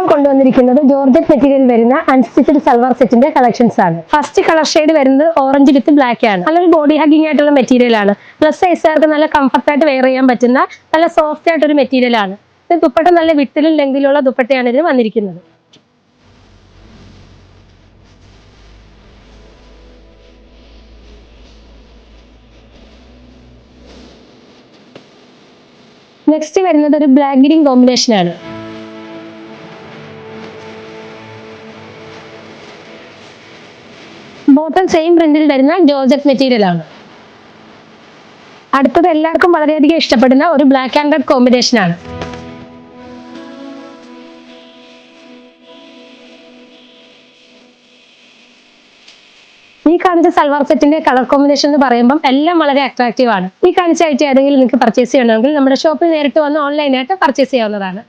നമ്മൾ കൊണ്ടുവന്നിരിക്കുന്നത് georgette material വരുന്ന അൺസ്റ്റിച്ചഡ് സൽവാർ സെറ്റിന്റെ കളക്ഷൻസ് ആണ്. ഫസ്റ്റ് കളർ ഷെയ്ഡ് വരുന്നത് ഓറഞ്ച് വിത്ത് ബ്ലാക്ക് ആണ്. നല്ലൊരു ബോഡി ഹഗിങ് ആയിട്ടുള്ള മെറ്റീരിയൽ ആണ്. പ്ലസ് സൈസുകാർക്ക് നല്ല കംഫർട്ടായിട്ട് വെയർ ചെയ്യാൻ പറ്റുന്ന നല്ല സോഫ്റ്റ് ആയിട്ടൊരു മെറ്റീരിയൽ ആണ്. ഇത് ദുപ്പട്ട നല്ല വിട്ടിലും ലെങ്തിലുള്ള ദുപ്പട്ടയാണ് ഇതിന് വന്നിരിക്കുന്നത്. നെക്സ്റ്റ് വരുന്നത് ഒരു ബ്ലാക്ക് ഗ്രീൻ കോമ്പിനേഷൻ ആണ്. ബോട്ടം സെയിം പ്രിന്റിൽ വരുന്ന ജോർജറ്റ് മെറ്റീരിയൽ ആണ്. അടുത്തത് എല്ലാവർക്കും വളരെയധികം ഇഷ്ടപ്പെടുന്ന ഒരു ബ്ലാക്ക് ആൻഡ് റെഡ് കോമ്പിനേഷൻ ആണ്. ഈ കാണിച്ച സൽവാർ സെറ്റിന്റെ കളർ കോമ്പിനേഷൻ എന്ന് പറയുമ്പോൾ എല്ലാം വളരെ അട്രാക്റ്റീവ് ആണ്. ഈ കാണിച്ച ആയിട്ട് ഏതെങ്കിലും നിങ്ങൾക്ക് പർച്ചേസ് ചെയ്യണമെങ്കിൽ നമ്മുടെ ഷോപ്പിൽ നേരിട്ട് വന്ന് ഓൺലൈനായിട്ട് പർച്ചേസ് ചെയ്യാവുന്നതാണ്.